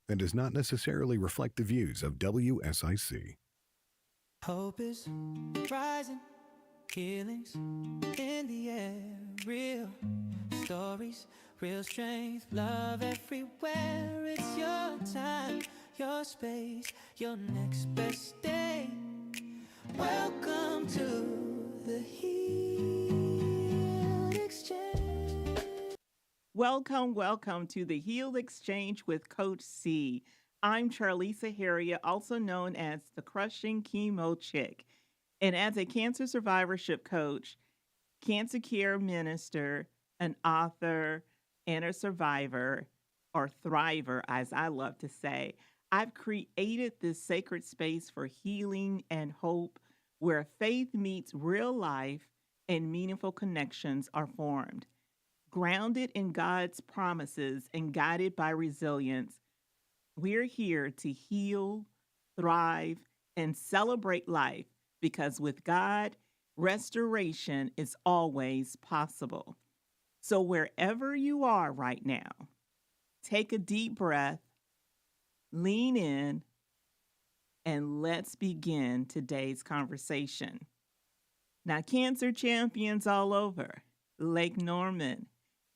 and does not necessarily reflect the views of WSIC. Hope is rising, healings in the air, real stories, real strength, love everywhere. It's your time, your space, your next best day. Welcome to the Heal Exchange. Welcome to the Heal Exchange with Coach C. I'm Charlisa Herriott, also known as the Crushing Chemo Chic. And as a cancer survivorship coach, cancer care minister, an author, and a survivor, or thriver, as I love to say, I've created this sacred space for healing and hope where faith meets real life and meaningful connections are formed. Grounded in God's promises and guided by resilience, we're here to heal, thrive, and celebrate life because with God, restoration is always possible. So, wherever you are right now, take a deep breath, lean in, and let's begin today's conversation. Now, cancer champions all over Lake Norman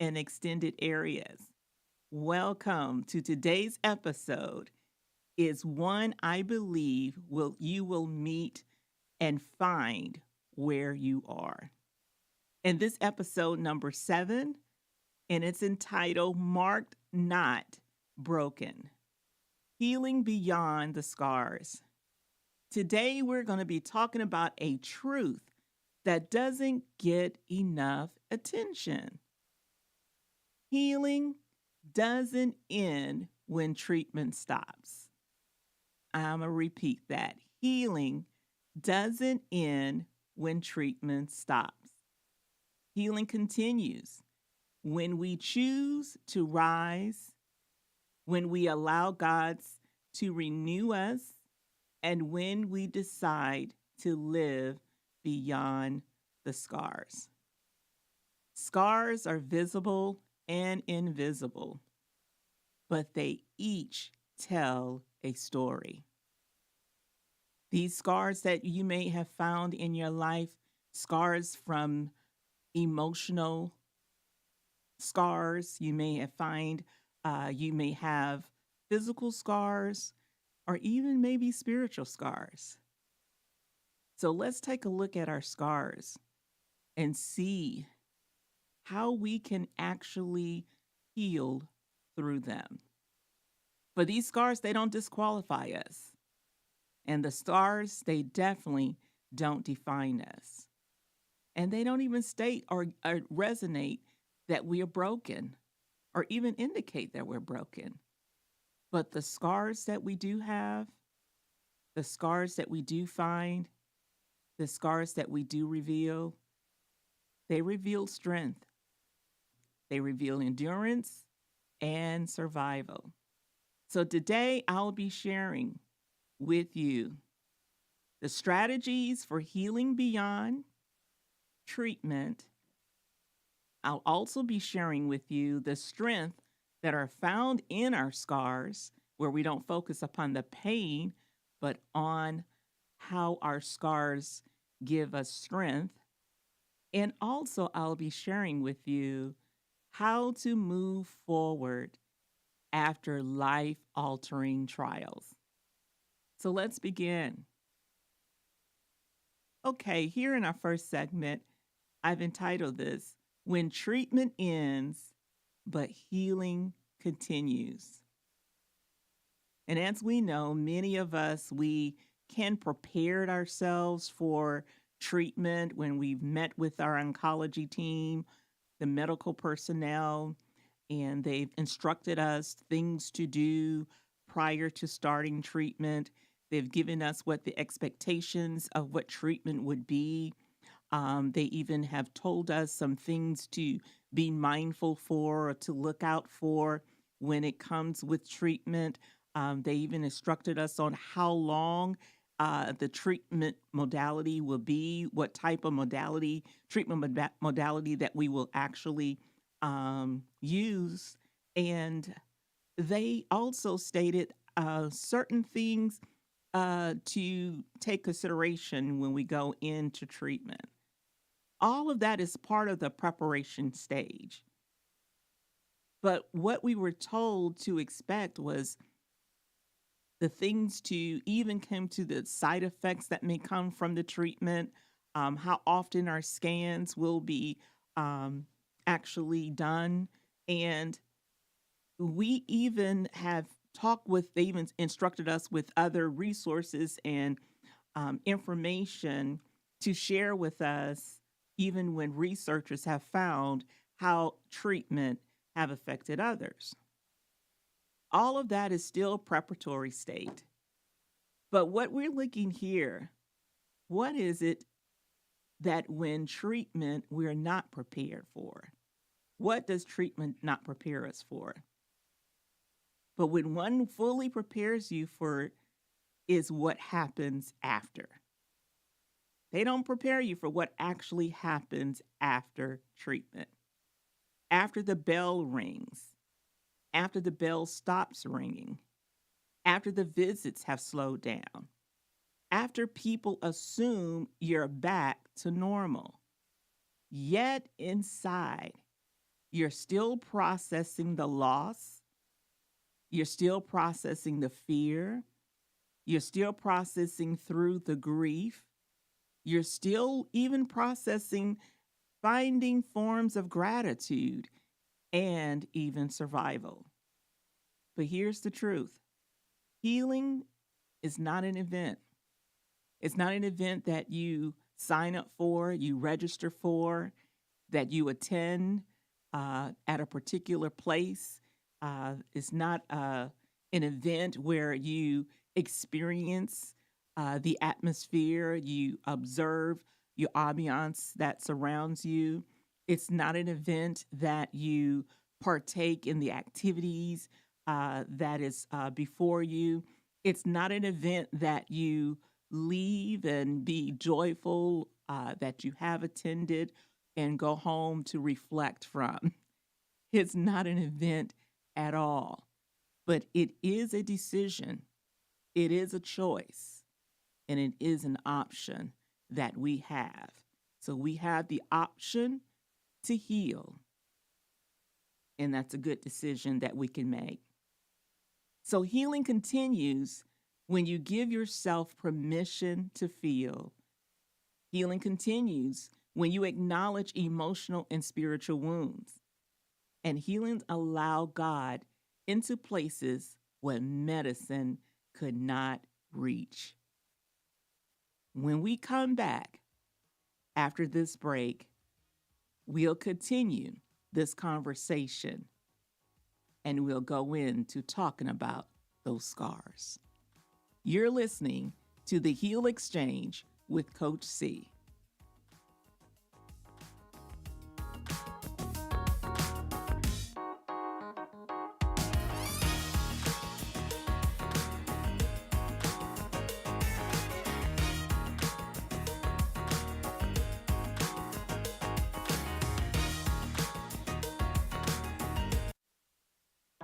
and extended areas, welcome to today's episode. Is one I believe you will meet and find where you are. And this episode number 7, and it's entitled Marked Not Broken, Healing Beyond the Scars. Today we're going to be talking about a truth that doesn't get enough attention. Healing doesn't end when treatment stops. I'm going to repeat that. Healing doesn't end when treatment stops. Healing continues when we choose to rise, when we allow God to renew us, and when we decide to live beyond the scars. Scars are visible and invisible, but they each tell a story. These scars that you may have found in your life, scars from emotional scars, you may have physical scars, or even maybe spiritual scars. So let's take a look at our scars and see how we can actually heal through them. But these scars, they don't disqualify us. And the scars, they definitely don't define us. And they don't even state or resonate that we are broken or even indicate that we're broken. But the scars that we do have, the scars that we do find, the scars that we do reveal, they reveal strength. They reveal endurance and survival. So today I'll be sharing with you the strategies for healing beyond treatment. I'll also be sharing with you the strength that are found in our scars, where we don't focus upon the pain, but on how our scars give us strength. And also I'll be sharing with you how to move forward after life-altering trials. So let's begin. Okay, here in our first segment, I've entitled this, When Treatment Ends, But Healing Continues. And as we know, many of us, we can prepare ourselves for treatment when we've met with our oncology team, the medical personnel, and they've instructed us things to do prior to starting treatment. They've given us what the expectations of what treatment would be. They even have told us some things to be mindful for or to look out for when it comes with treatment. They even instructed us on how long the treatment modality will be, what type of treatment modality that we will actually use. And they also stated certain things to take consideration when we go into treatment. All of that is part of the preparation stage. But what we were told to expect was the things to even come to the side effects that may come from the treatment, how often our scans will be actually done. And we even have talked with, they even instructed us with other resources and information to share with us, even when researchers have found how treatment have affected others. All of that is still preparatory state. But what we're looking here, what is it that when treatment we're not prepared for? What does treatment not prepare us for? But when one fully prepares you for is what happens after. They don't prepare you for what actually happens after treatment. After the bell rings, after the bell stops ringing, after the visits have slowed down, after people assume you're back to normal, yet inside, you're still processing the loss, you're still processing the fear, you're still processing through the grief, you're still even processing finding forms of gratitude and even survival. But here's the truth. Healing is not an event. It's not an event that you sign up for, you register for, that you attend at a particular place. It's not an event where you experience the atmosphere, you observe your ambiance that surrounds you. It's not an event that you partake in the activities that is before you. It's not an event that you leave and be joyful that you have attended and go home to reflect from. It's not an event at all, but it is a decision. It is a choice, and it is an option that we have. So we have the option to heal, and that's a good decision that we can make. So healing continues when you give yourself permission to feel. Healing continues when you acknowledge emotional and spiritual wounds. And healing allow God into places where medicine could not reach. When we come back after this break, we'll continue this conversation and we'll go into talking about those scars. You're listening to the Heal Exchange with Coach C.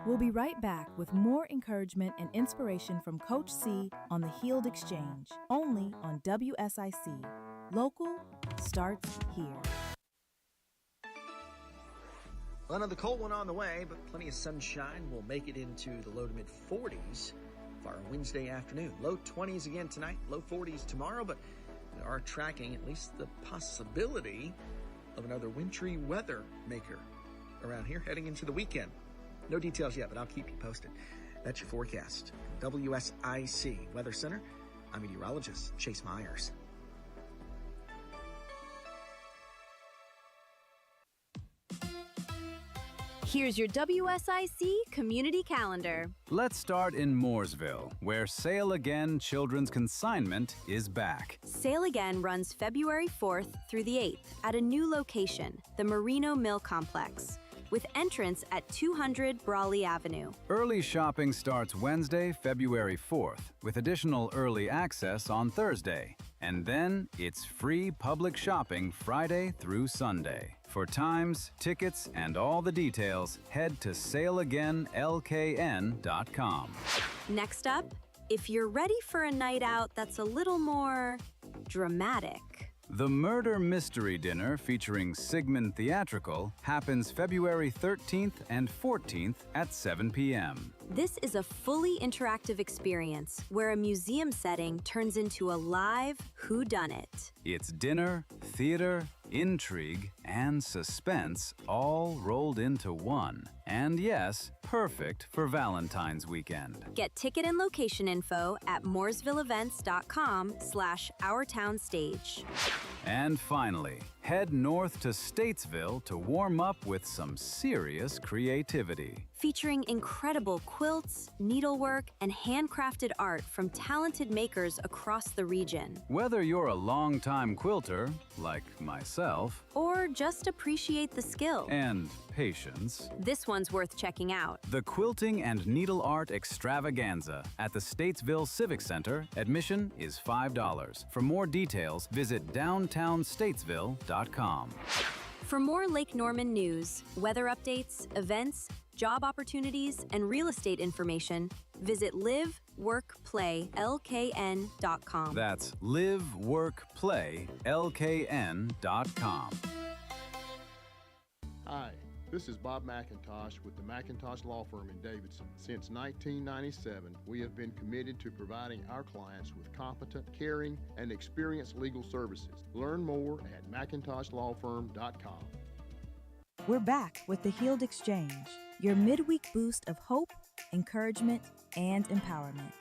We'll be right back with more encouragement and inspiration from Coach C on the Healed Exchange, only on WSIC. Local starts here. Well, another cold one on the way, but plenty of sunshine. We'll make it into the low to mid 40s for our Wednesday afternoon. Low 20s again tonight, low 40s tomorrow, but we are tracking at least the possibility of another wintry weather maker around here heading into the weekend. No details yet, but I'll keep you posted. That's your forecast. WSIC Weather Center. I'm meteorologist Chase Myers. Here's your WSIC community calendar. Let's start in Mooresville, where Sail Again Children's Consignment is back. Sail Again runs February 4th through the 8th at a new location, the Merino Mill Complex, with entrance at 200 Brawley Avenue. Early shopping starts Wednesday, February 4th, with additional early access on Thursday. And then it's free public shopping Friday through Sunday. For times, tickets, and all the details, head to saleagainlkn.com. Next up, if you're ready for a night out that's a little more dramatic. The Murder Mystery Dinner featuring Sigmund Theatrical happens February 13th and 14th at 7 p.m. This is a fully interactive experience where a museum setting turns into a live whodunit. It's dinner, theater, intrigue, and suspense all rolled into one. And yes, perfect for Valentine's weekend. Get ticket and location info at mooresvilleevents.com/OurTownStage. And finally, head north to Statesville to warm up with some serious creativity. Featuring incredible quilts, needlework, and handcrafted art from talented makers across the region. Whether you're a longtime quilter, like myself, Or just appreciate the skill. and patience, This one's worth checking out. the Quilting and Needle Art Extravaganza at the Statesville Civic Center. Admission is $5. For more details, visit downtownstatesville.com. For more Lake Norman news, weather updates, events, job opportunities, and real estate information, visit liveworkplaylkn.com. That's liveworkplaylkn.com. Hi, this is Bob McIntosh with the McIntosh Law Firm in Davidson. Since 1997, we have been committed to providing our clients with competent, caring, and experienced legal services. Learn more at McIntoshLawFirm.com. We're back with the Healed Exchange, your midweek boost of hope, encouragement, and empowerment.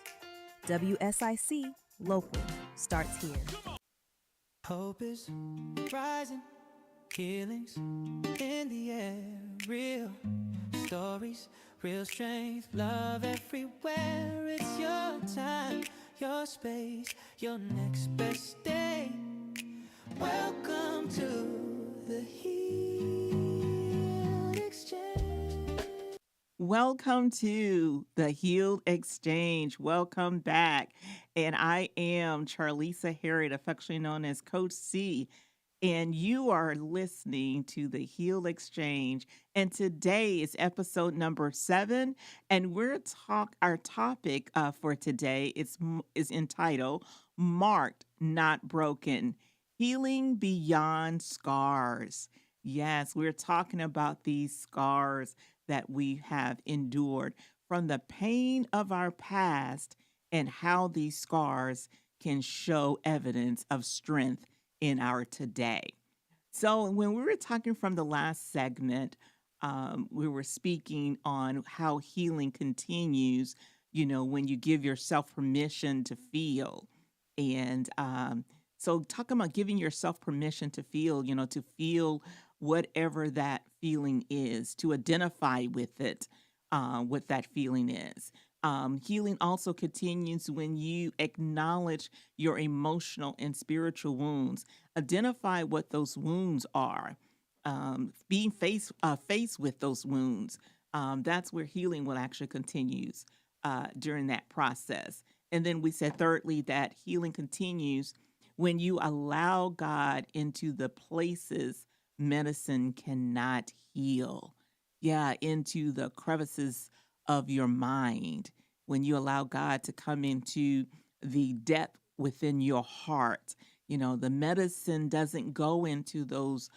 WSIC Local starts here. Hope is rising, healings in the air, real stories, real strength, love everywhere. It's your time, your space, your next best day. Welcome to the Healed Exchange. Welcome to the Healed Exchange. Welcome back. And I am Charlisa Herriott, affectionately known as Coach C. And you are listening to the Healed Exchange. And today is episode number 7. And our topic for today is entitled Marked, Not Broken, Healing Beyond Scars. Yes, we're talking about these scars that we have endured from the pain of our past and how these scars can show evidence of strength in our today. So when we were talking from the last segment, we were speaking on how healing continues, when you give yourself permission to feel. And so talking about giving yourself permission to feel, to feel whatever that feeling is, to identify with it, what that feeling is. Healing also continues when you acknowledge your emotional and spiritual wounds. Identify what those wounds are. Being faced with those wounds. That's where healing will actually continues during that process. And then we said thirdly that healing continues when you allow God into the places medicine cannot heal. Yeah, into the crevices of your mind, when you allow God to come into the depth within your heart. The medicine doesn't go into those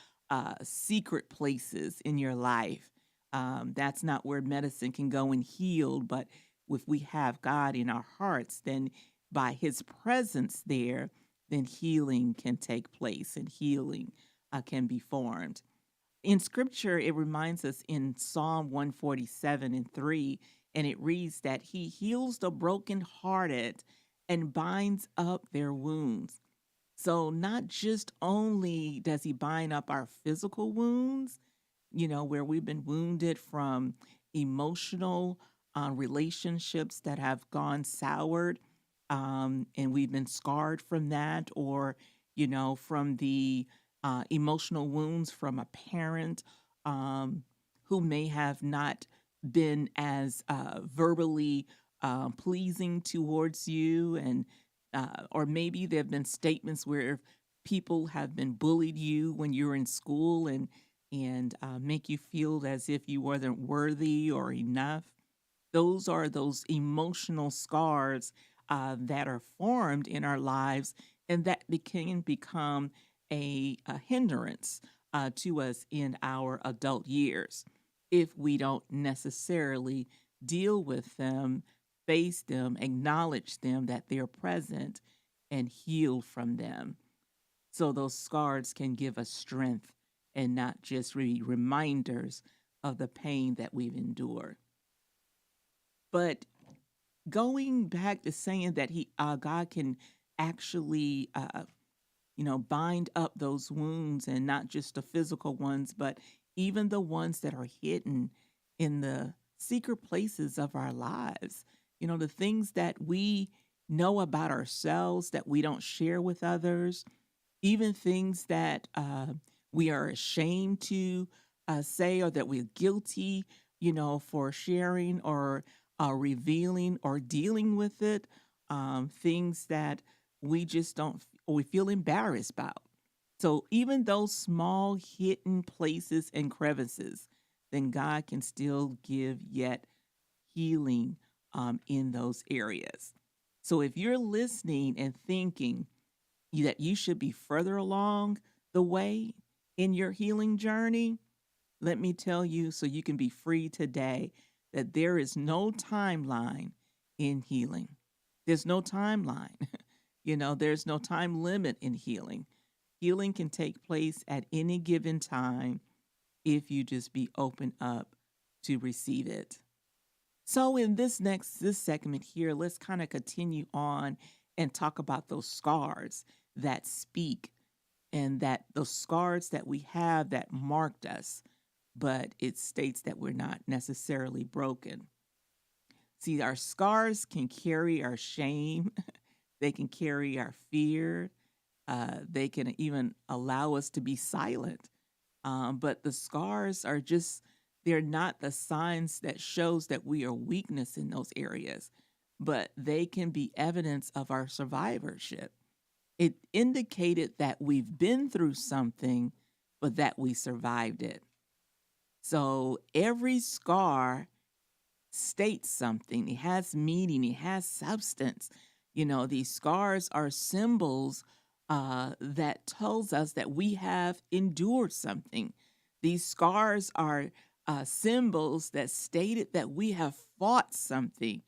secret places in your life. That's not where medicine can go and heal. But if we have God in our hearts, then by his presence there, then healing can take place and healing can be formed. In scripture, it reminds us in Psalm 147:3, and it reads that he heals the brokenhearted and binds up their wounds. So not just only does he bind up our physical wounds, where we've been wounded from emotional relationships that have gone soured, and we've been scarred from that, or, from the emotional wounds from a parent who may have not been as verbally pleasing towards you, and or maybe there have been statements where people have been bullied you when you're in school, and and make you feel as if you weren't worthy or enough. Those are those emotional scars that are formed in our lives, and that can become a hindrance to us in our adult years if we don't necessarily deal with them, face them, acknowledge them, that they're present, and heal from them. So those scars can give us strength and not just reminders of the pain that we've endured. But going back to saying that God can actually bind up those wounds, and not just the physical ones, but even the ones that are hidden in the secret places of our lives. The things that we know about ourselves that we don't share with others, even things that we are ashamed to say, or that we're guilty, for sharing or revealing or dealing with it, things that we just don't, we feel embarrassed about. So even those small hidden places and crevices, then God can still give yet healing in those areas. So if you're listening and thinking that you should be further along the way in your healing journey, let me tell you, so you can be free today, that there is no timeline in healing. There's no timeline. There's no time limit in healing. Healing can take place at any given time if you just be open up to receive it. So in this segment here, let's kind of continue on and talk about those scars that speak, and that those scars that we have that marked us, but it states that we're not necessarily broken. See, our scars can carry our shame. They can carry our fear. They can even allow us to be silent. But the scars are just, they're not the signs that shows that we are weakness in those areas, but they can be evidence of our survivorship. It indicated that we've been through something, but that we survived it. So every scar states something. It has meaning. It has substance. These scars are symbols that tells us that we have endured something. These scars are symbols that stated that we have fought something.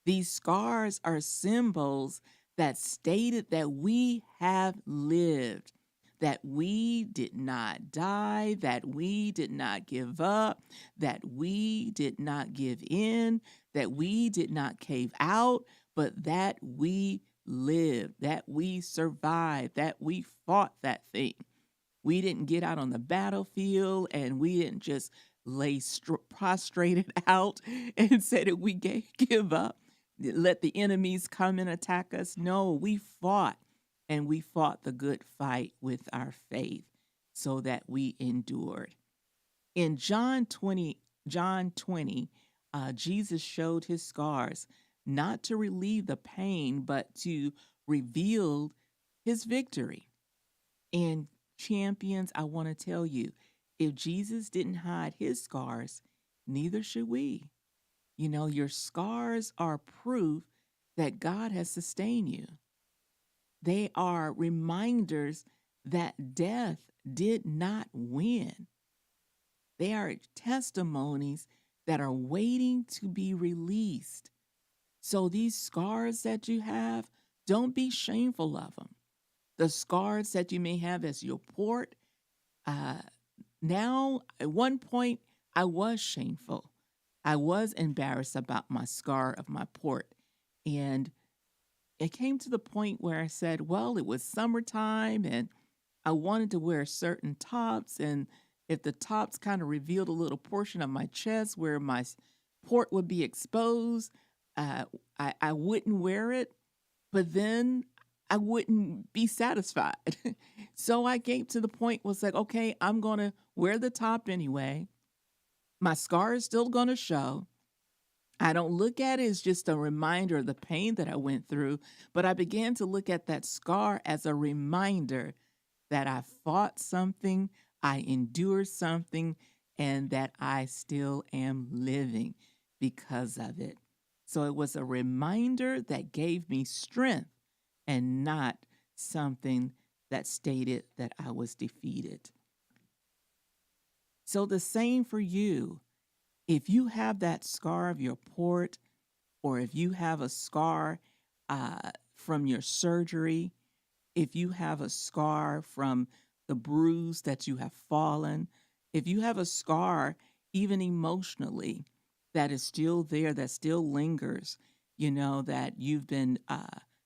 These scars are symbols that stated that we have lived, that we did not die, that we did not give up, that we did not give in, that we did not cave out, but that we lived, that we survived, that we fought that thing. We didn't get out on the battlefield and we didn't just lay prostrated out and say that we give up, let the enemies come and attack us. No, we fought, and we fought the good fight with our faith so that we endured. In John 20, Jesus showed his scars not to relieve the pain, but to reveal his victory. And champions, I want to tell you, if Jesus didn't hide his scars, neither should we. Your scars are proof that God has sustained you. They are reminders that death did not win. They are testimonies that are waiting to be released. So these scars that you have, don't be shameful of them. The scars that you may have as your port, now at one point I was shameful. I was embarrassed about my scar of my port. And it came to the point where I said, well, it was summertime and I wanted to wear certain tops. And if the tops kind of revealed a little portion of my chest where my port would be exposed, I wouldn't wear it. But then I wouldn't be satisfied. So I came to the point was like, okay, I'm going to wear the top anyway. My scar is still going to show. I don't look at it as just a reminder of the pain that I went through, but I began to look at that scar as a reminder that I fought something, I endured something and that I still am living because of it. So it was a reminder that gave me strength and not something that stated that I was defeated. So the same for you. If you have that scar of your port, or if you have a scar from your surgery, if you have a scar from the bruise that you have fallen, if you have a scar even emotionally that is still there, that still lingers, that you've been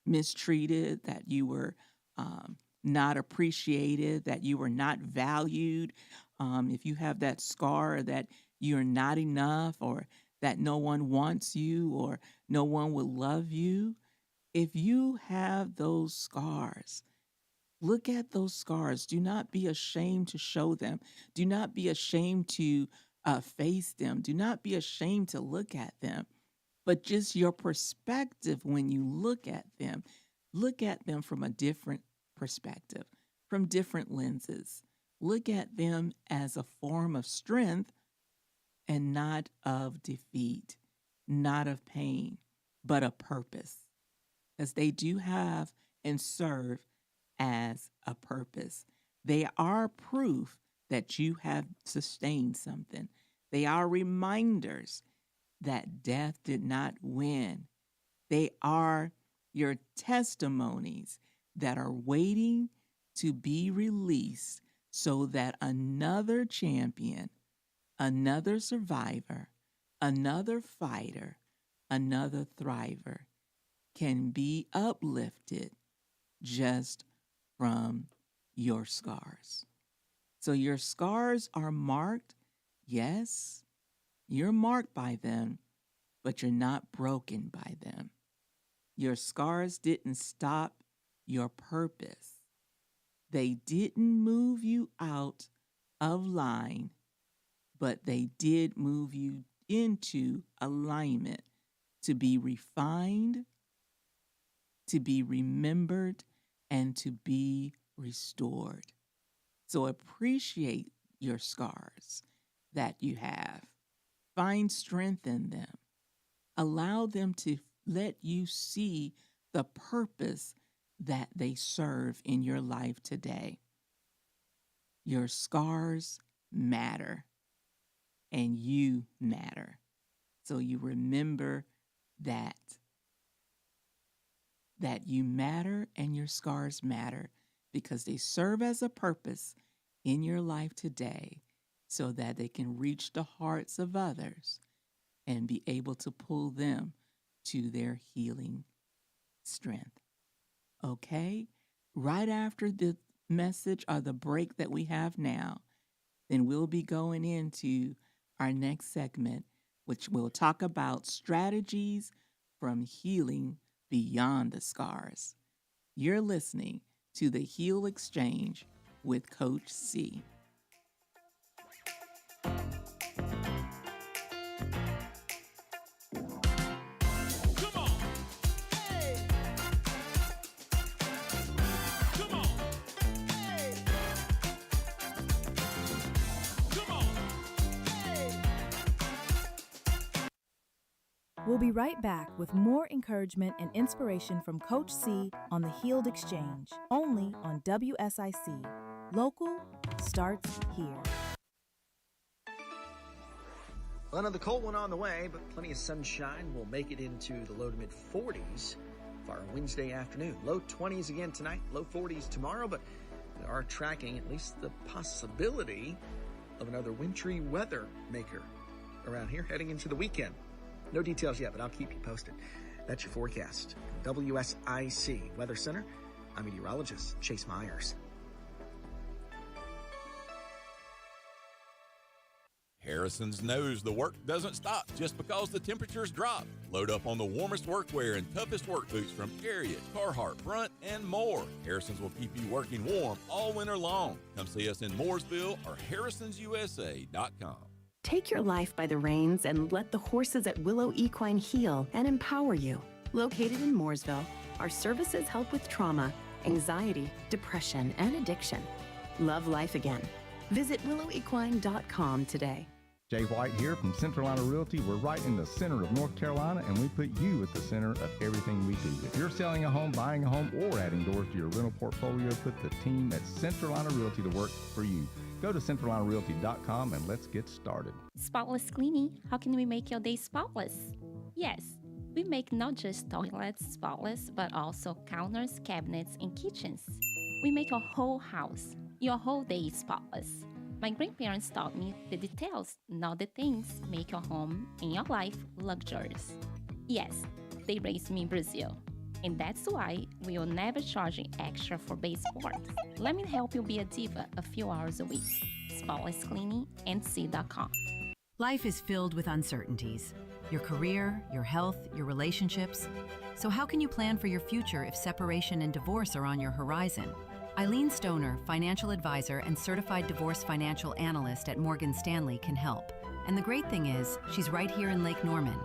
mistreated, that you were not appreciated, that you were not valued, if you have that scar that you're not enough, or that no one wants you, or no one will love you, if you have those scars, look at those scars. Do not be ashamed to show them. Do not be ashamed to face them. Do not be ashamed to look at them. But just your perspective when you look at them from a different perspective, from different lenses. Look at them as a form of strength and not of defeat, not of pain, but a purpose. Because they do have and serve as a purpose. They are proof that you have sustained something. They are reminders that death did not win. They are your testimonies that are waiting to be released so that another champion, another survivor, another fighter, another thriver can be uplifted just from your scars. So your scars are marked. Yes, you're marked by them, but you're not broken by them. Your scars didn't stop your purpose. They didn't move you out of line, but they did move you into alignment to be refined, to be remembered, and to be restored. So appreciate your scars that you have. Find strength in them. Allow them to let you see the purpose that they serve in your life today. Your scars matter, and you matter. So you remember that you matter and your scars matter because they serve as a purpose in your life today so that they can reach the hearts of others and be able to pull them to their healing strength. Okay? Right after the message or the break that we have now, then we'll be going into our next segment, which will talk about strategies from healing beyond the scars. You're listening to the Heal Exchange with Coach C. We'll be right back with more encouragement and inspiration from Coach C on the Healed Exchange, only on WSIC. Local starts here. Well, another cold one on the way, but plenty of sunshine. We'll make it into the low to mid 40s for our Wednesday afternoon. Low 20s again tonight, low 40s tomorrow, but we are tracking at least the possibility of another wintry weather maker around here heading into the weekend. No details yet, but I'll keep you posted. That's your forecast. WSIC Weather Center. I'm meteorologist Chase Myers. Harrison's knows the work doesn't stop just because the temperatures drop. Load up on the warmest workwear and toughest work boots from Herriott, Carhartt, Brunt, and more. Harrison's will keep you working warm all winter long. Come see us in Mooresville or harrisonsusa.com. Take your life by the reins and let the horses at Willow Equine heal and empower you. Located in Mooresville, our services help with trauma, anxiety, depression, and addiction. Love life again. Visit willowequine.com today. Jay White here from Central Line Realty. We're right in the center of North Carolina, and we put you at the center of everything we do. If you're selling a home, buying a home, or adding doors to your rental portfolio, put the team at Central Line Realty to work for you. Go to centrallinerealty.com and let's get started. Spotless cleaning. How can we make your day spotless? Yes, we make not just toilets spotless, but also counters, cabinets, and kitchens. We make your whole house, your whole day spotless. My grandparents taught me the details, not the things, make your home and your life luxurious. Yes, they raised me in Brazil. And that's why we will never charge you extra for baseboards. Let me help you be a diva a few hours a week. Spotless Cleaning and C.com. Life is filled with uncertainties. Your career, your health, your relationships. So how can you plan for your future if separation and divorce are on your horizon? Eileen Stoner, financial advisor and certified divorce financial analyst at Morgan Stanley, can help. And the great thing is, she's right here in Lake Norman.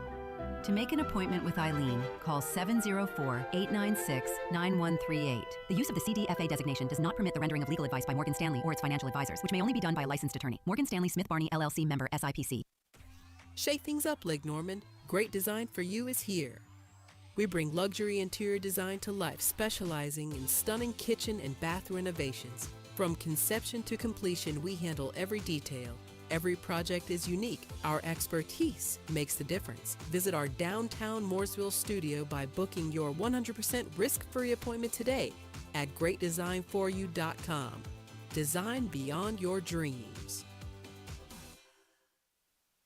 To make an appointment with Eileen, call 704-896-9138. The use of the CDFA designation does not permit the rendering of legal advice by Morgan Stanley or its financial advisors, which may only be done by a licensed attorney. Morgan Stanley Smith Barney, LLC, member SIPC. Shake things up, Lake Norman. Great design for you is here. We bring luxury interior design to life, specializing in stunning kitchen and bath renovations. From conception to completion, we handle every detail. Every project is unique. Our expertise makes the difference. Visit our downtown Mooresville studio by booking your 100% risk-free appointment today at greatdesignforyou.com. Design beyond your dreams.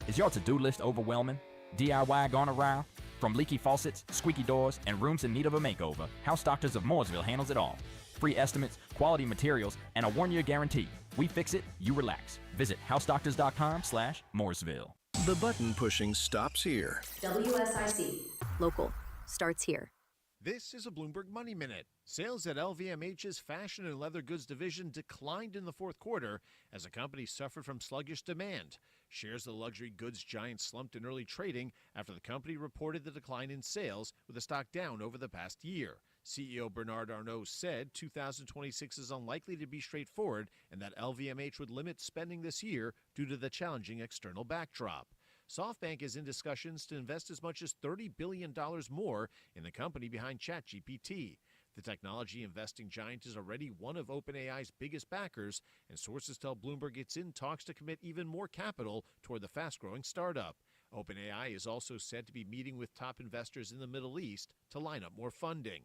Is your to-do list overwhelming? DIY gone awry? From leaky faucets, squeaky doors, and rooms in need of a makeover, House Doctors of Mooresville handles it all. Free estimates, quality materials, and a 1-year guarantee. We fix it, you relax. Visit housedoctors.com/Mooresville. The button pushing stops here. WSIC. Local. Starts here. This is a Bloomberg Money Minute. Sales at LVMH's fashion and leather goods division declined in the fourth quarter as the company suffered from sluggish demand. Shares of the luxury goods giant slumped in early trading after the company reported the decline in sales, with the stock down over the past year. CEO Bernard Arnault said 2026 is unlikely to be straightforward and that LVMH would limit spending this year due to the challenging external backdrop. SoftBank is in discussions to invest as much as $30 billion more in the company behind ChatGPT. The technology investing giant is already one of OpenAI's biggest backers, and sources tell Bloomberg it's in talks to commit even more capital toward the fast-growing startup. OpenAI is also said to be meeting with top investors in the Middle East to line up more funding.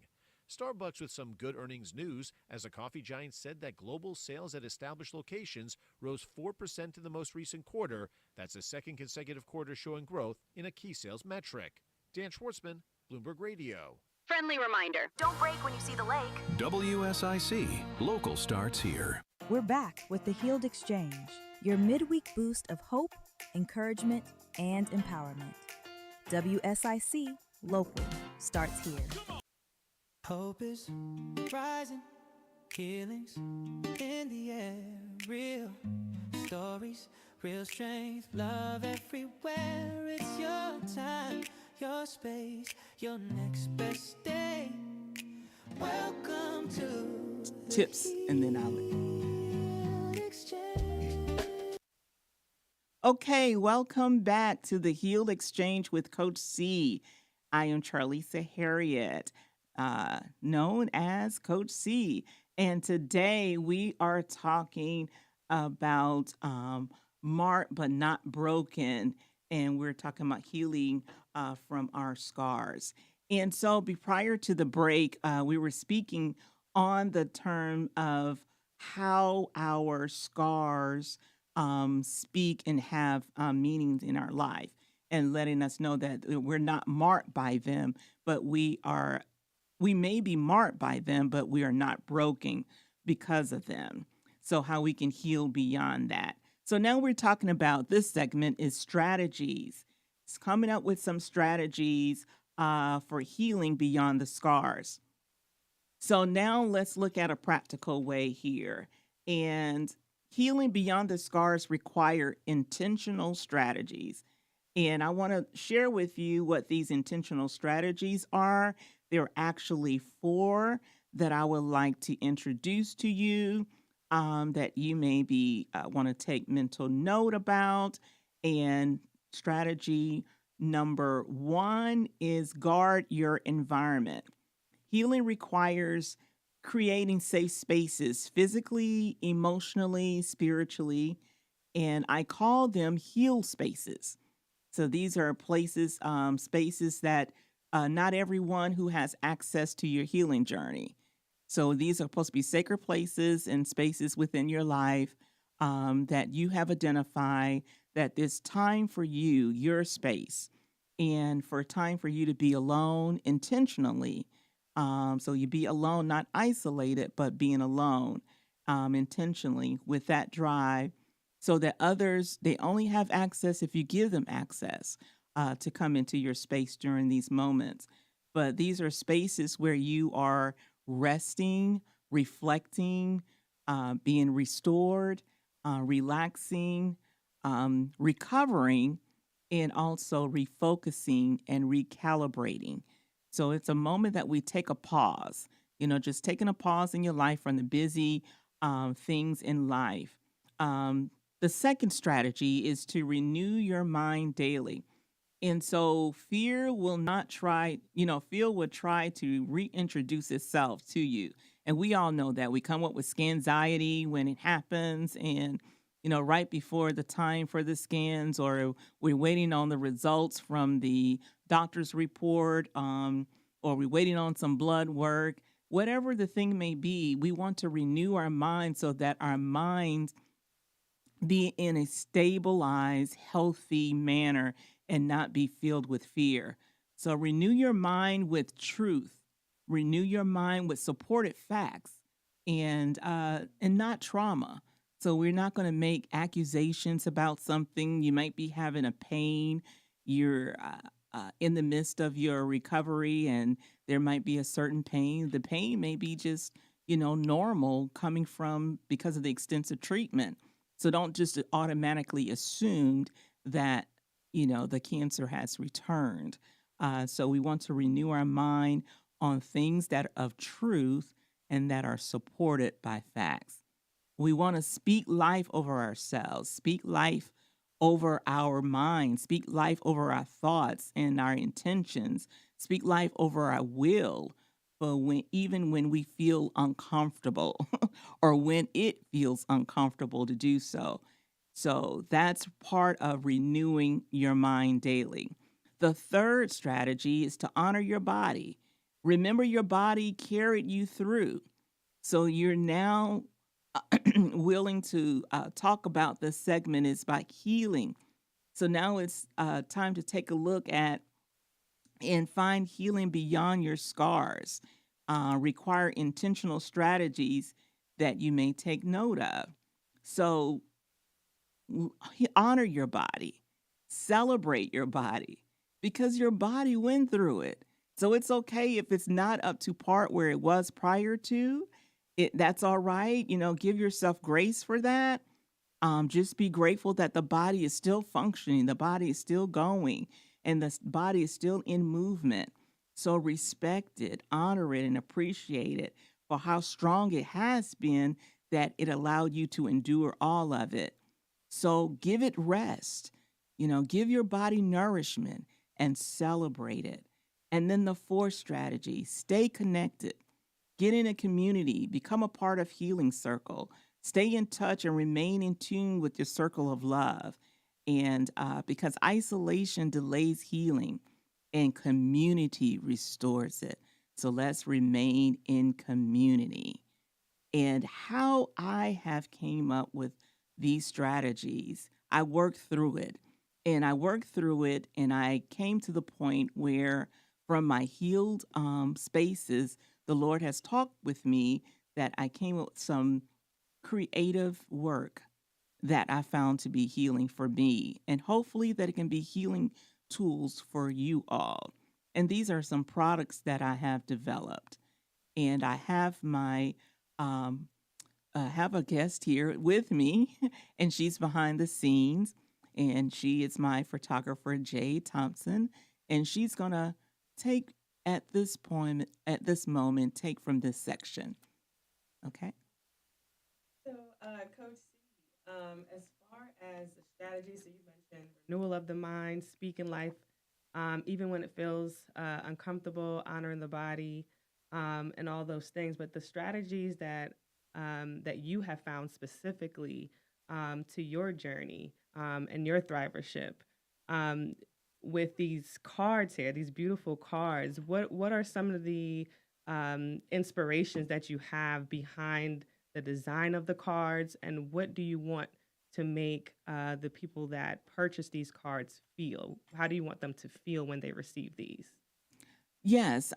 Starbucks with some good earnings news, as the coffee giant said that global sales at established locations rose 4% in the most recent quarter. That's the second consecutive quarter showing growth in a key sales metric. Dan Schwartzman, Bloomberg Radio. Friendly reminder, don't brake when you see the lake. WSIC. Local starts here. We're back with the Healed Exchange, your midweek boost of hope, encouragement, and empowerment. WSIC Local starts here. Hope is rising, healings in the air, real stories, real strength, love everywhere. It's your time, your space, your next best day. Welcome to Tips, and then I'll Healed Exchange. Okay, welcome back to the Healed Exchange with Coach C. I am Charlisa Herriott, known as Coach C. And today we are talking about marked but not broken. And we're talking about healing from our scars. And so prior to the break, we were speaking on the term of how our scars speak and have meanings in our life, and letting us know that we're not marked by them, but we may be marked by them, but we are not broken because of them. So how we can heal beyond that. So now we're talking about, this segment is strategies. It's coming up with some strategies for healing beyond the scars. So now let's look at a practical way here. And healing beyond the scars require intentional strategies. And I want to share with you what these intentional strategies are. There are actually 4 that I would like to introduce to you. that you maybe want to take mental note about. And strategy number one is guard your environment. Healing requires creating safe spaces physically, emotionally, spiritually, and I call them heal spaces. So these are places, spaces that not everyone who has access to your healing journey. So these are supposed to be sacred places and spaces within your life that you have identified that there's time for you, your space, and for time for you to be alone intentionally. So you be alone, not isolated, but being alone intentionally with that drive so that others, they only have access if you give them access to come into your space during these moments. But these are spaces where you are resting, reflecting, being restored, relaxing, recovering, and also refocusing and recalibrating. So it's a moment that we take a pause, just taking a pause in your life from the busy things in life. The second strategy is to renew your mind daily. And so fear will not try, fear will try to reintroduce itself to you. And we all know that we come up with anxiety when it happens and, right before the time for the scans, or we're waiting on the results from the doctor's report, or we're waiting on some blood work. Whatever the thing may be, we want to renew our mind so that our minds be in a stabilized, healthy manner and not be filled with fear. So renew your mind with truth. Renew your mind with supported facts and not trauma. So we're not going to make accusations about something. You might be having a pain. You're in the midst of your recovery, and there might be a certain pain. The pain may be just, normal coming from because of the extensive treatment. So don't just automatically assume that, the cancer has returned. So we want to renew our mind on things that are of truth and that are supported by facts. We want to speak life over ourselves, speak life over our minds, speak life over our thoughts and our intentions, speak life over our will. But even when we feel uncomfortable or when it feels uncomfortable to do so. So that's part of renewing your mind daily. The third strategy is to honor your body. Remember, your body carried you through. So you're now willing to talk about this segment is by healing. So now it's time to take a look at and find healing beyond your scars. Require intentional strategies that you may take note of. So honor your body, celebrate your body, because your body went through it. So it's okay if it's not up to part where it was prior to it. That's all right. Give yourself grace for that. Just be grateful that the body is still functioning, the body is still going, and the body is still in movement. So respect it, honor it, and appreciate it for how strong it has been that it allowed you to endure all of it. So give it rest, give your body nourishment and celebrate it. And then the fourth strategy, stay connected, get in a community, become a part of Healing Circle, stay in touch and remain in tune with your circle of love. And because isolation delays healing and community restores it. So let's remain in community. And how I have came up with these strategies, I worked through it. And I came to the point where from my healed spaces, the Lord has talked with me that I came up with some creative work that I found to be healing for me. And hopefully that it can be healing tools for you all. And these are some products that I have developed. And I have my have a guest here with me, and she's behind the scenes, and she is my photographer, Jay Thompson, and she's gonna take at this moment, take from this section. Okay. So Coach C, as far as the strategies, so you mentioned renewal of the mind, speaking life, even when it feels uncomfortable, honoring the body, and all those things. But the strategies that you have found specifically to your journey and your thrivership, um, with these cards here, these beautiful cards, what are some of the inspirations that you have behind the design of the cards, and what do you want to make the people that purchase these cards feel? How do you want them to feel when they receive these? Yes,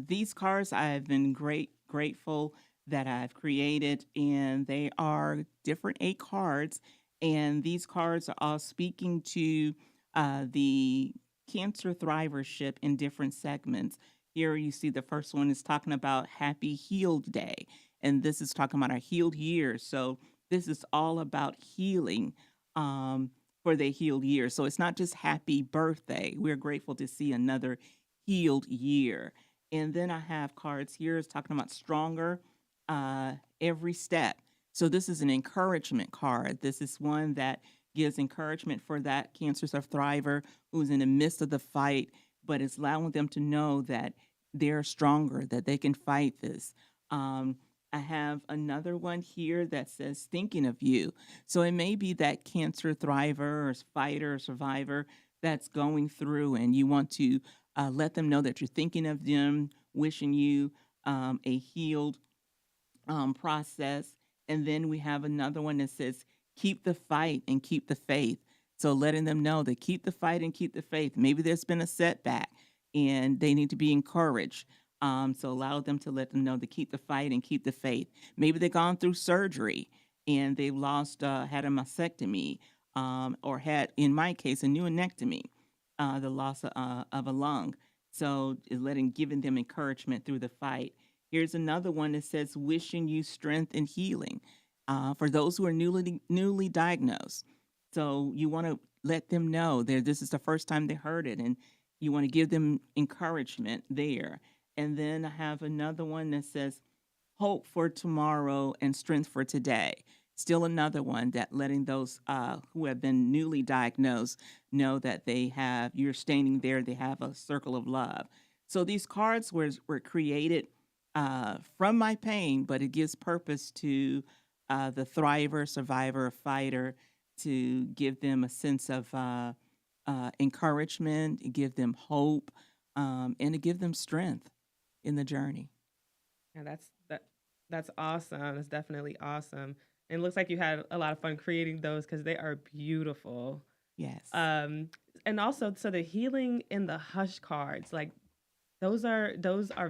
these cards I've been grateful that I've created, and they are different 8 cards, and these cards are all speaking to the cancer thrivership in different segments. Here you see the first one is talking about Happy Healed Day, and this is talking about our healed year. So this is all about healing for the healed year. So it's not just happy birthday. We're grateful to see another healed year. And then I have cards here is talking about stronger every step. So this is an encouragement card. This is one that gives encouragement for that cancer survivor who's in the midst of the fight, but it's allowing them to know that they're stronger, that they can fight this. I have another one here that says thinking of you. So it may be that cancer thriver or fighter or survivor that's going through, and you want to let them know that you're thinking of them, wishing you a healed process. And then we have another one that says, keep the fight and keep the faith. So letting them know that keep the fight and keep the faith. Maybe there's been a setback and they need to be encouraged. So allow them to let them know to keep the fight and keep the faith. Maybe they've gone through surgery and they've had a mastectomy, or had, in my case, a pneumectomy, the loss of a lung. So giving them encouragement through the fight. Here's another one that says, wishing you strength and healing for those who are newly diagnosed. So you want to let them know that this is the first time they heard it, and you want to give them encouragement there. And then I have another one that says, hope for tomorrow and strength for today. Still another one that letting those who have been newly diagnosed know that you're standing there, they have a circle of love. So these cards were created from my pain, but it gives purpose to the thriver, survivor, fighter, to give them a sense of encouragement, give them hope, and to give them strength in the journey. Yeah, that's awesome. That's definitely awesome. And it looks like you had a lot of fun creating those because they are beautiful. Yes. And also, so the healing in the hush cards, like those are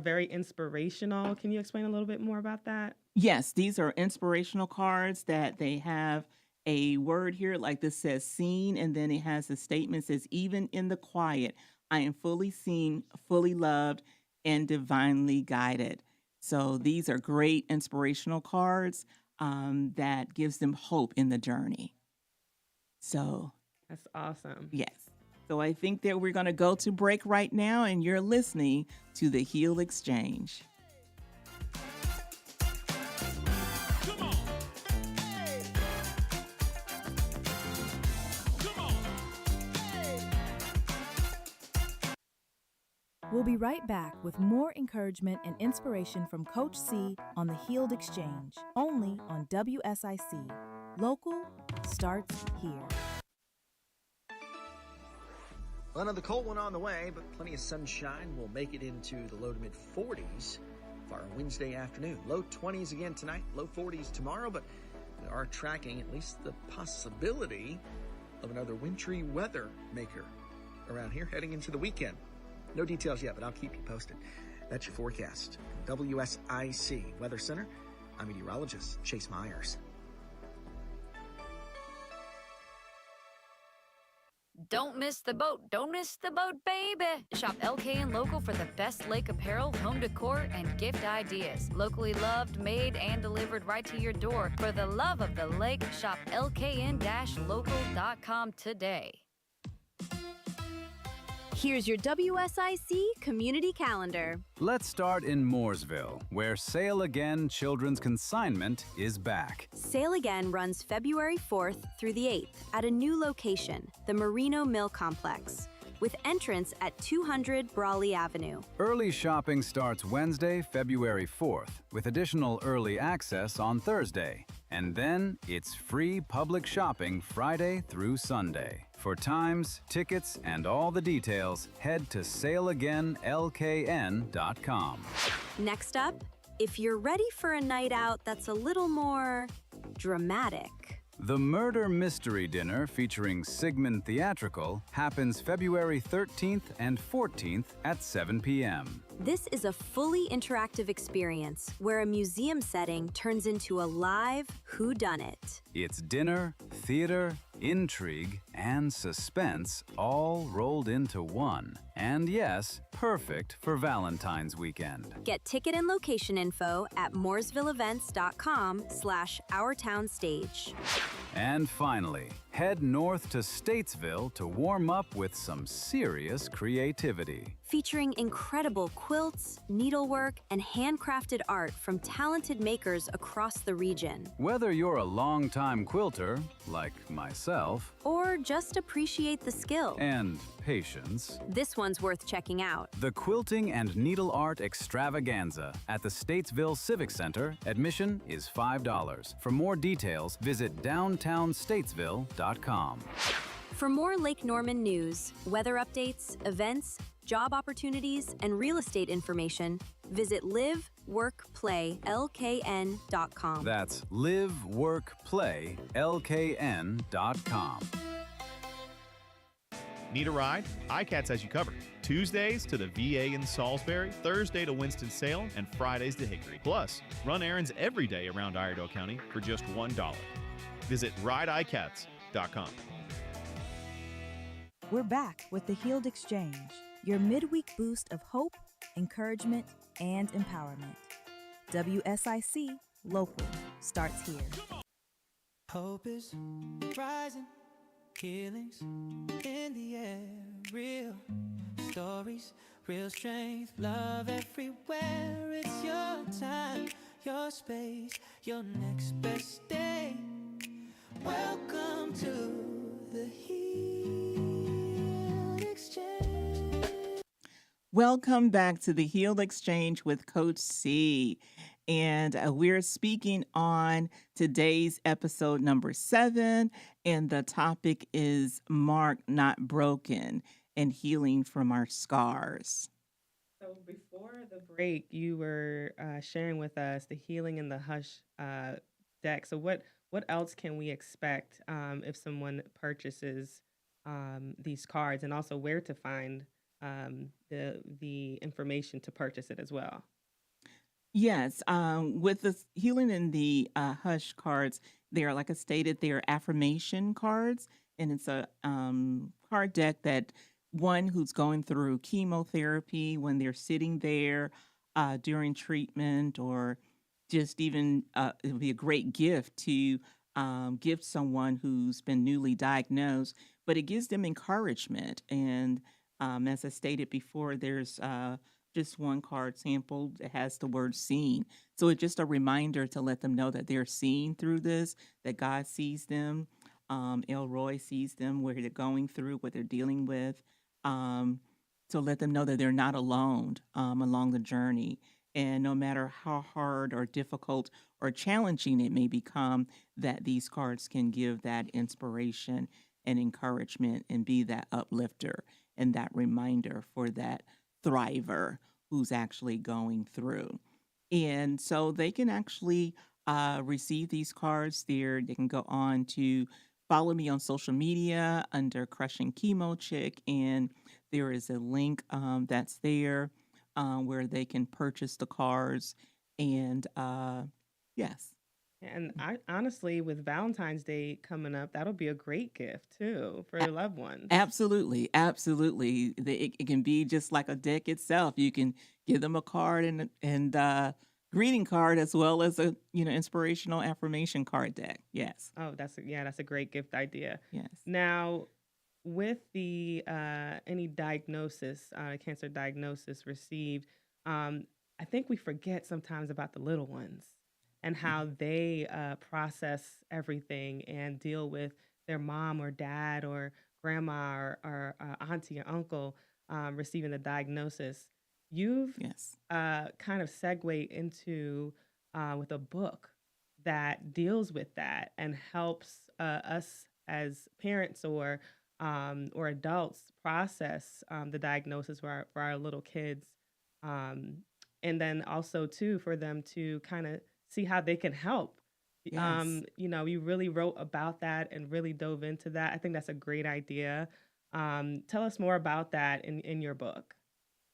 very inspirational. Can you explain a little bit more about that? Yes, these are inspirational cards that they have a word here, like this says seen, and then it has a statement that says, even in the quiet, I am fully seen, fully loved, and divinely guided. So these are great inspirational cards that gives them hope in the journey. So that's awesome. Yes. So I think that we're going to go to break right now, and you're listening to the Heal Exchange. We'll be right back with more encouragement and inspiration from Coach C on the Healed Exchange, only on WSIC. Local starts here. Well, another cold one on the way, but plenty of sunshine. We'll make it into the low to mid 40s for our Wednesday afternoon. Low 20s again tonight, low 40s tomorrow, but we are tracking at least the possibility of another wintry weather maker around here heading into the weekend. No details yet, but I'll keep you posted. That's your forecast. WSIC Weather Center, I'm meteorologist Chase Myers. Don't miss the boat. Don't miss the boat, baby. Shop LKN Local for the best lake apparel, home decor, and gift ideas. Locally loved, made, and delivered right to your door. For the love of the lake, shop lkn-local.com today. Here's your WSIC community calendar. Let's start in Mooresville, where Sail Again Children's Consignment is back. Sail Again runs February 4th through the 8th at a new location, the Merino Mill Complex, with entrance at 200 Brawley Avenue. Early shopping starts Wednesday, February 4th, with additional early access on Thursday. And then it's free public shopping Friday through Sunday. For times, tickets, and all the details, head to sailagainlkn.com. Next up, if you're ready for a night out that's a little more dramatic. The Murder Mystery Dinner featuring Sigmund Theatrical happens February 13th and 14th at 7 p.m. This is a fully interactive experience where a museum setting turns into a live whodunit. It's dinner, theater, intrigue, and suspense all rolled into one. And yes, perfect for Valentine's weekend. Get ticket and location info at mooresvilleevents.com/ourtownstage. And finally, head north to Statesville to warm up with some serious creativity. Featuring incredible quilts, needlework, and handcrafted art from talented makers across the region. Whether you're a longtime quilter, like myself, or just appreciate the skill and patience, this one's worth checking out. The Quilting and Needle Art Extravaganza at the Statesville Civic Center. Admission is $5. For more details, visit downtownstatesville.com. For more Lake Norman news, weather updates, events, job opportunities, and real estate information, visit liveworkplaylkn.com. That's liveworkplaylkn.com. Need a ride? iCats has you covered. Tuesdays to the VA in Salisbury, Thursday to Winston-Salem, and Fridays to Hickory. Plus, run errands every day around Iredell County for just $1. Visit rideicats.com. We're back with the Healed Exchange, your midweek boost of hope, encouragement, and empowerment. WSIC Local starts here. Hope is rising, healings in the air, real stories, real strength, love everywhere. It's your time, your space, your next best day. Welcome to the Healed Exchange. Welcome back to the Healed Exchange with Coach C. And we're speaking on today's episode number 7. And the topic is Marked, Not Broken, and healing from our scars. So before the break, you were sharing with us the Healing in the Hush deck. So what else can we expect if someone purchases these cards, and also where to find the information to purchase it as well? Yes, with the Healing in the Hush cards, they are, like I stated, they are affirmation cards, and it's a card deck that one who's going through chemotherapy, when they're sitting there during treatment, or just even it would be a great gift to give someone who's been newly diagnosed, but it gives them encouragement. And as I stated before, there's just one card sample that has the word seen. So it's just a reminder to let them know that they're seen through this, that God sees them. Elroy sees them, where they're going through, what they're dealing with. So let them know that they're not alone along the journey. And no matter how hard or difficult or challenging it may become, that these cards can give that inspiration and encouragement and be that uplifter and that reminder for that thriver who's actually going through. And so they can actually receive these cards there. They can go on to follow me on social media under Crushing Chemo Chic, and there is a link that's there where they can purchase the cards. And yes. And I honestly, with Valentine's Day coming up, that'll be a great gift too for your loved ones. Absolutely, absolutely. It can be just like a deck itself. You can give them a card and greeting card, as well as a inspirational affirmation card deck. Yes. Oh, that's a great gift idea. Yes. Now, with the any diagnosis, cancer diagnosis received, I think we forget sometimes about the little ones and how they process everything and deal with their mom or dad or grandma or auntie or uncle receiving the diagnosis. You've Yes. kind of segued into with a book that deals with that and helps us as parents or adults process the diagnosis for our little kids, um, and then also too for them to kind of see how they can help. Yes. You really wrote about that and really dove into that. I think that's a great idea. Tell us more about that in your book.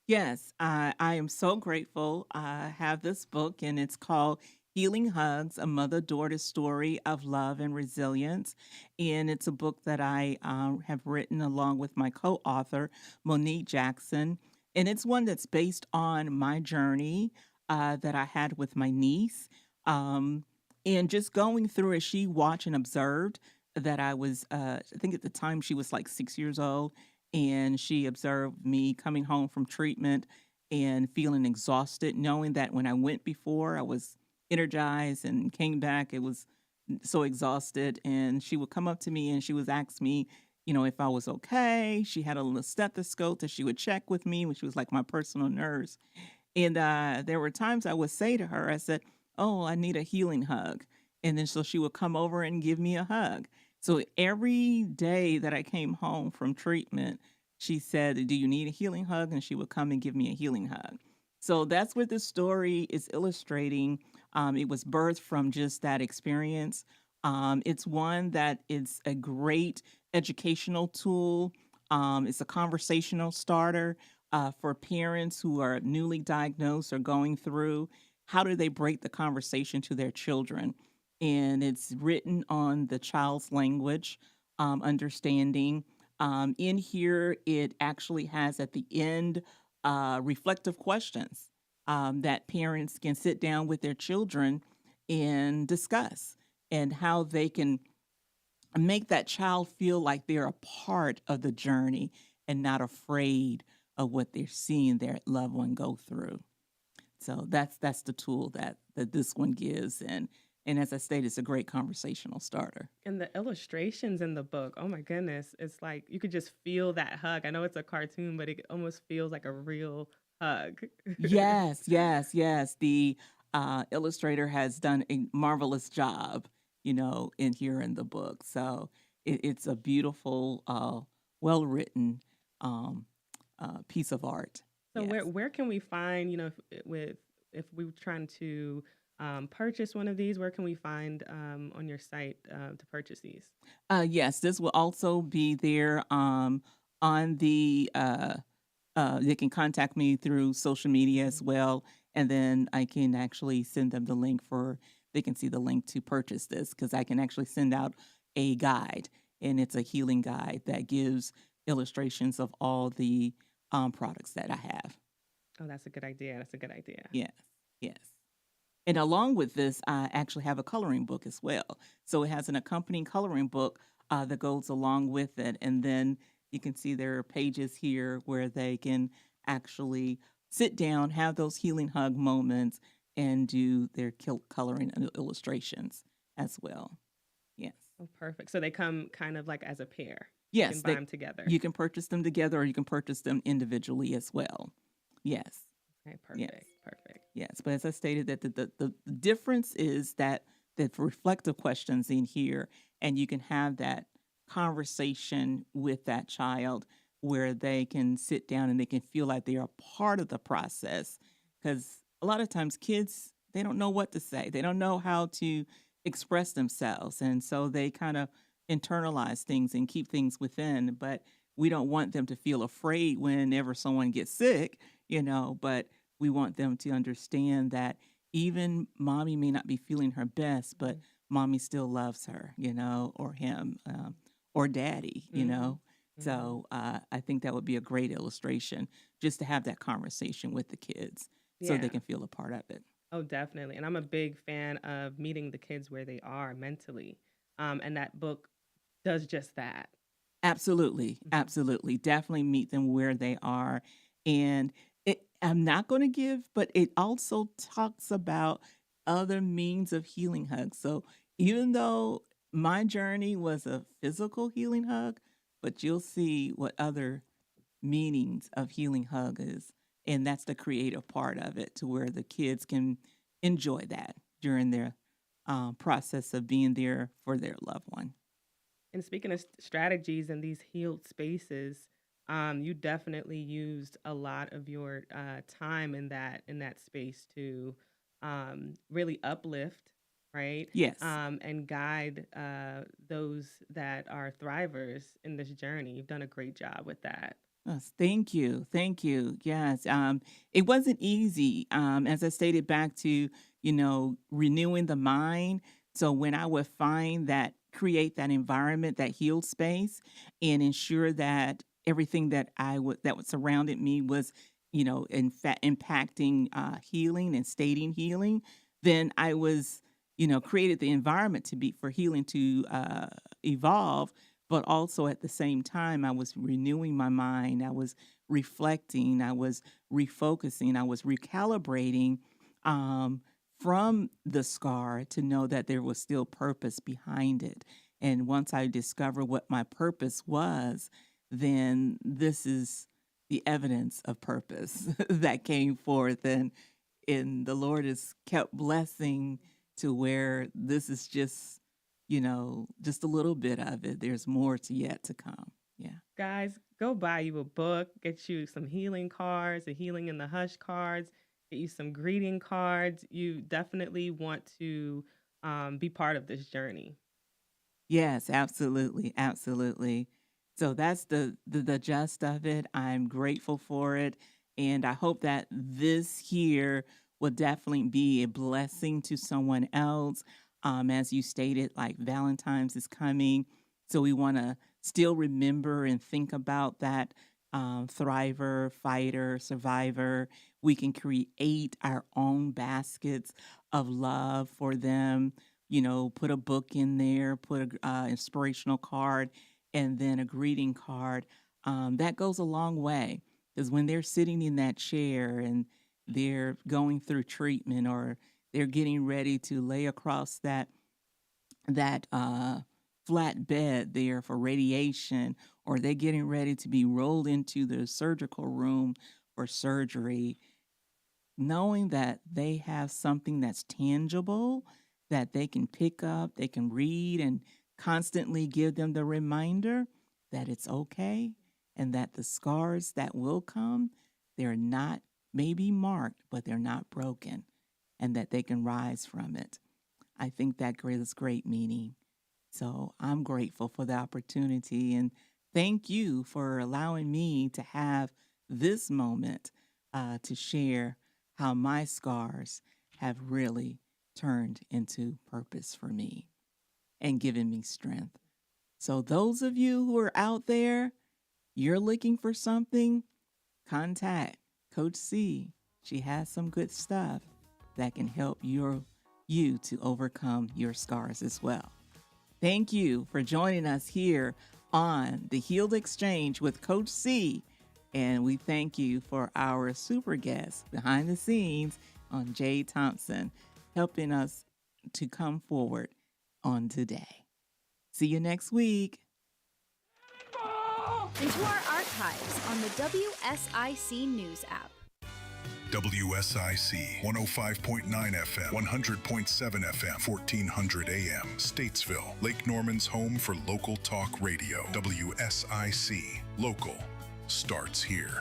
Yes, I am so grateful. I have this book, and it's called Healing Hugs, A Mother-Daughter Story of Love and Resilience. And it's a book that I have written along with my co-author, Monique Jackson. And it's one that's based on my journey that I had with my niece. Um, and just going through as she watched and observed that I was, I think at the time she was like 6 years old, and she observed me coming home from treatment and feeling exhausted, knowing that when I went before, I was energized, and came back, it was so exhausted. And she would come up to me and she would ask me, if I was okay. She had a little stethoscope that she would check with me, when she was like my personal nurse. And there were times I would say to her, I said, "Oh, I need a healing hug." And then so she would come over and give me a hug. So every day that I came home from treatment, she said, "Do you need a healing hug?" And she would come and give me a healing hug. So that's what this story is illustrating. It was birthed from just that experience. It's one that is a great educational tool. It's a conversational starter for parents who are newly diagnosed or going through. How do they break the conversation to their children? And it's written on the child's language, understanding. In here, it actually has at the end reflective questions that parents can sit down with their children and discuss, and how they can make that child feel like they're a part of the journey and not afraid of what they're seeing their loved one go through. So that's the tool that this one gives, and as I stated, it's a great conversational starter. And the illustrations in the book, oh my goodness, it's like you could just feel that hug. I know it's a cartoon, but it almost feels like a real hug. Yes, yes, yes. The illustrator has done a marvelous job, in here in the book. So it's a beautiful, well written piece of art. So Yes. where can we find, if we were trying to purchase one of these, where can we find on your site to purchase these? Yes, this will also be there on the. They can contact me through social media as well, and then I can actually send them the link for. They can see the link to purchase this, because I can actually send out a guide, and it's a healing guide that gives illustrations of all the products that I have. Oh, that's a good idea. That's a good idea. Yes, yes. And along with this, I actually have a coloring book as well. So it has an accompanying coloring book that goes along with it. And then you can see there are pages here where they can actually sit down, have those healing hug moments, and do their coloring and illustrations as well. Yes. Oh, perfect. So they come kind of like as a pair. Yes. You can buy them together. You can purchase them together, or you can purchase them individually as well. Yes. Okay, perfect. Perfect. Yes, but as I stated, that the difference is that the reflective questions in here, and you can have that conversation with that child where they can sit down and they can feel like they are part of the process. Because a lot of times kids, they don't know what to say. They don't know how to express themselves. And so they kind of internalize things and keep things within. But we don't want them to feel afraid whenever someone gets sick, but we want them to understand that even mommy may not be feeling her best, but mommy still loves her, or him, or daddy, So I think that would be a great illustration, just to have that conversation with the kids so they Yeah. can feel a part of it. Oh, definitely. And I'm a big fan of meeting the kids where they are mentally. And that book does just that. Absolutely, absolutely. Definitely meet them where they are. And I'm not going to give, but it also talks about other means of healing hugs. So even though my journey was a physical healing hug, but you'll see what other meanings of healing hug is. And that's the creative part of it, to where the kids can enjoy that during their process of being there for their loved one. And speaking of strategies in these healed spaces, you definitely used a lot of your time in that space to really uplift, right? Yes. And guide those that are thrivers in this journey. You've done a great job with that. Yes, thank you. Thank you. Yes. It wasn't easy. As I stated back to, renewing the mind. So when I would find that, create that environment, that healed space, and ensure that everything that was surrounded me was, in fact, impacting healing and stating healing, then I was, created the environment to be for healing to evolve. But also at the same time, I was renewing my mind. I was reflecting. I was refocusing. I was recalibrating from the scar to know that there was still purpose behind it. And once I discovered what my purpose was, then this is the evidence of purpose that came forth. And the Lord has kept blessing to where this is just just a little bit of it. There's more to yet to come. Yeah. Guys, go buy you a book, get you some healing cards, a healing in the hush cards, get you some greeting cards. You definitely want to be part of this journey. Yes, absolutely. Absolutely. So that's the gist of it. I'm grateful for it. And I hope that this here will definitely be a blessing to someone else. As you stated, like Valentine's is coming. So we want to still remember and think about that thriver, fighter, survivor. We can create our own baskets of love for them. Put a book in there, put a inspirational card, and then a greeting card. That goes a long way, because when they're sitting in that chair and they're going through treatment, or they're getting ready to lay across that flat bed there for radiation, or they're getting ready to be rolled into the surgical room for surgery, knowing that they have something that's tangible that they can pick up, they can read, and constantly give them the reminder that it's okay, and that the scars that will come, they're not maybe marked, but they're not broken, and that they can rise from it. I think that is great meaning. So I'm grateful for the opportunity, and thank you for allowing me to have this moment to share how my scars have really turned into purpose for me and given me strength. So those of you who are out there, you're looking for something, contact Coach C. She has some good stuff that can help you to overcome your scars as well. Thank you for joining us here on the Healed Exchange with Coach C. And we thank you for our super guest behind the scenes on Jade Thompson, helping us to come forward on today. See you next week. Into our archives on the WSIC News app. WSIC 105.9 FM, 100.7 FM, 1400 AM, Statesville, Lake Norman's home for local talk radio. WSIC, local starts here.